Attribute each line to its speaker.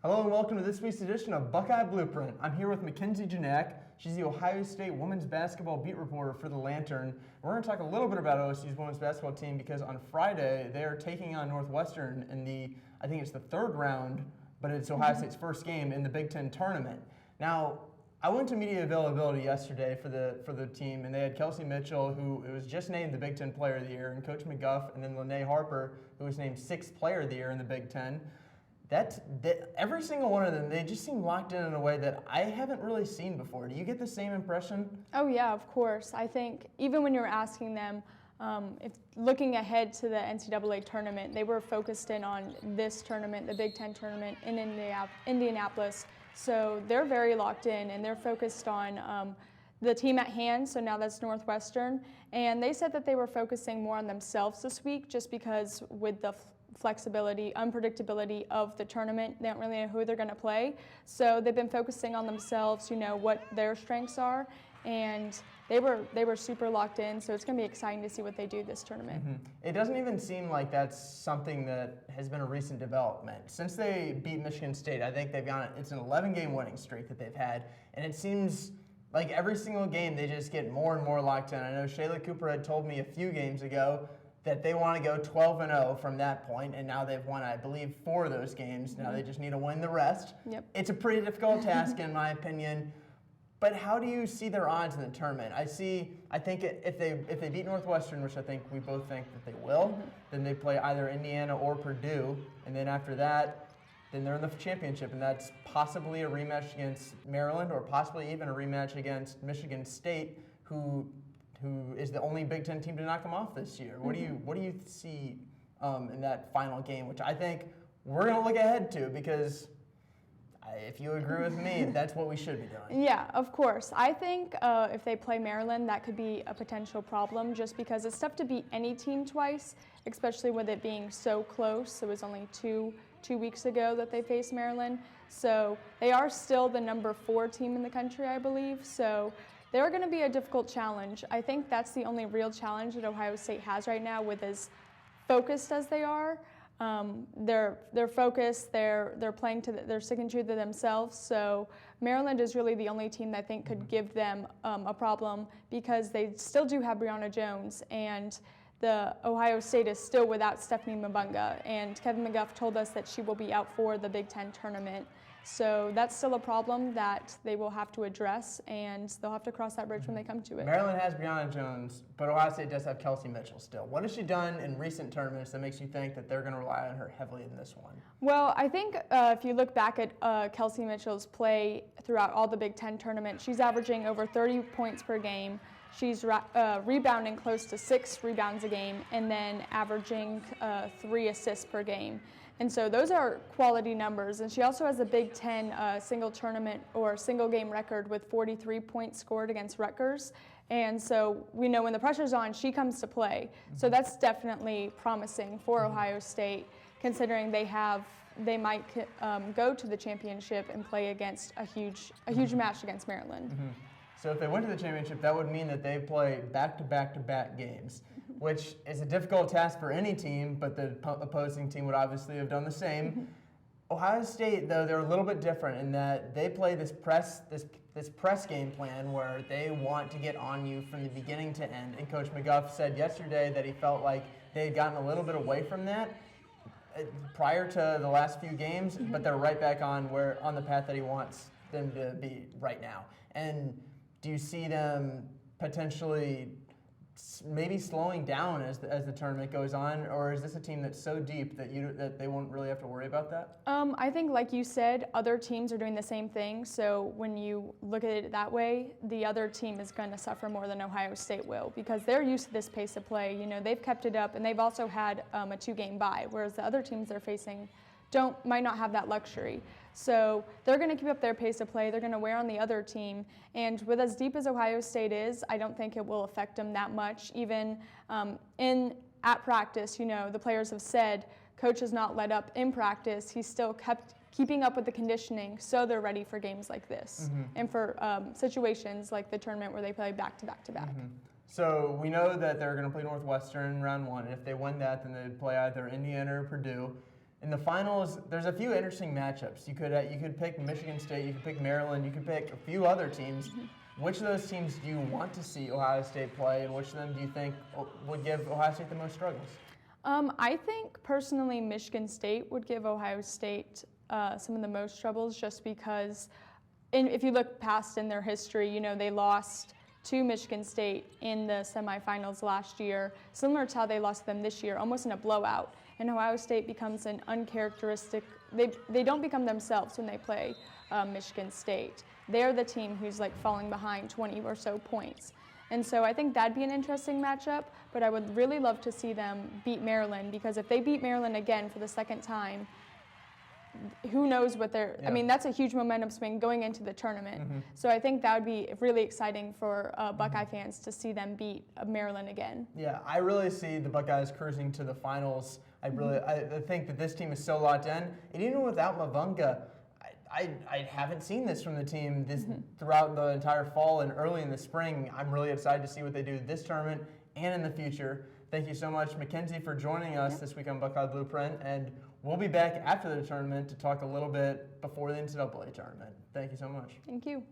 Speaker 1: Hello and welcome to this week's edition of Buckeye Blueprint. I'm here with Mackenzie Janak. She's the Ohio State women's basketball beat reporter for The Lantern. We're going to talk a little bit about OSU's women's basketball team because on Friday they are taking on Northwestern in I think it's the third round, but it's Ohio State's first game in the Big Ten tournament. Now, I went to media availability yesterday for the team, and they had Kelsey Mitchell, who was just named the Big Ten Player of the Year, and Coach McGuff, and then Lene Harper, who was named 6th Player of the Year in the Big Ten. Every single one of them, they just seem locked in a way that I haven't really seen before. Do you get the same impression?
Speaker 2: Oh yeah, of course. I think even when you were asking them, if looking ahead to the NCAA tournament, they were focused in on this tournament, the Big Ten tournament in Indianapolis. So they're very locked in, and they're focused on the team at hand, so now that's Northwestern. And they said that they were focusing more on themselves this week just because with the flexibility, unpredictability of the tournament, they don't really know who they're going to play. So they've been focusing on themselves, what their strengths are, and they were super locked in, so it's going to be exciting to see what they do this tournament.
Speaker 1: Mm-hmm. It doesn't even seem like that's something that has been a recent development. Since they beat Michigan State, I think it's an 11-game winning streak that they've had, and it seems like every single game they just get more and more locked in. I know Shayla Cooper had told me a few games ago that they want to go 12-0 from that point, and now they've won, I believe, 4 of those games. Now they just need to win the rest.
Speaker 2: Yep.
Speaker 1: It's a pretty difficult task, in my opinion. But how do you see their odds in the tournament? I think if they beat Northwestern, which I think we both think that they will, then they play either Indiana or Purdue, and then after that, then they're in the championship, and that's possibly a rematch against Maryland or possibly even a rematch against Michigan State, who is the only Big Ten team to knock them off this year. What do you see in that final game, which I think we're going to look ahead to because if you agree with me, that's what we should be doing.
Speaker 2: Yeah, of course. I think if they play Maryland, that could be a potential problem just because it's tough to beat any team twice, especially with it being so close. It was only two weeks ago that they faced Maryland. So they are still the number 4 team in the country, I believe. So they're going to be a difficult challenge. I think that's the only real challenge that Ohio State has right now with as focused as they are. They're focused, they're playing they're sticking true to themselves. So Maryland is really the only team that I think could give them a problem because they still do have Brianna Jones, and the Ohio State is still without Stephanie Mbunga, and Kevin McGuff told us that she will be out for the Big Ten tournament. So that's still a problem that they will have to address, and they'll have to cross that bridge when they come to it.
Speaker 1: Maryland has Brianna Jones, but Ohio State does have Kelsey Mitchell still. What has she done in recent tournaments that makes you think that they're going to rely on her heavily in this one?
Speaker 2: Well, I think if you look back at Kelsey Mitchell's play throughout all the Big Ten tournaments, she's averaging over 30 points per game. She's rebounding close to 6 rebounds a game, and then averaging 3 assists per game. And so those are quality numbers. And she also has a Big Ten single tournament or single game record with 43 points scored against Rutgers. And so we know when the pressure's on, she comes to play. So that's definitely promising for Ohio State, considering they might go to the championship and play against a huge match against Maryland.
Speaker 1: Mm-hmm. So if they went to the championship, that would mean that they play back-to-back-to-back games, which is a difficult task for any team, but the opposing team would obviously have done the same. Ohio State, though, they're a little bit different in that they play this press game plan where they want to get on you from the beginning to end. And Coach McGuff said yesterday that he felt like they had gotten a little bit away from that prior to the last few games, but they're right back on the path that he wants them to be right now. And do you see them potentially maybe slowing down as the tournament goes on, or is this a team that's so deep that they won't really have to worry about that?
Speaker 2: I think, like you said, other teams are doing the same thing. So when you look at it that way, the other team is going to suffer more than Ohio State will because they're used to this pace of play. They've kept it up, and they've also had a 2-game bye, whereas the other teams they're facing might not have that luxury. So they're going to keep up their pace of play. They're going to wear on the other team. And with as deep as Ohio State is, I don't think it will affect them that much. Even at practice, the players have said coach has not let up in practice. He's still keeping up with the conditioning so they're ready for games like this and for situations like the tournament where they play back-to-back-to-back.
Speaker 1: So we know that they're going to play Northwestern round 1, and if they win that, then they play either Indiana or Purdue. In the finals, there's a few interesting matchups. You could pick Michigan State, you could pick Maryland, you could pick a few other teams. Which of those teams do you want to see Ohio State play, and which of them do you think would give Ohio State the most struggles?
Speaker 2: I think personally Michigan State would give Ohio State some of the most troubles, just because if you look past in their history, you know, they lost to Michigan State in the semifinals last year, similar to how they lost them this year, almost in a blowout. And Ohio State becomes an uncharacteristic, they don't become themselves when they play Michigan State. They're the team who's like falling behind 20 or so points. And so I think that'd be an interesting matchup, but I would really love to see them beat Maryland, because if they beat Maryland again for the second time, who knows what they're, I mean, that's a huge momentum swing going into the tournament. So I think that would be really exciting for Buckeye fans to see them beat Maryland again.
Speaker 1: Yeah, I really see the Buckeyes cruising to the finals. I think that this team is so locked in. And even without Mavunga, I haven't seen this from the team throughout the entire fall and early in the spring. I'm really excited to see what they do this tournament and in the future. Thank you so much, Mackenzie, for joining us this week on Buckeye Blueprint. And we'll be back after the tournament to talk a little bit before the NCAA tournament. Thank you so much.
Speaker 2: Thank you.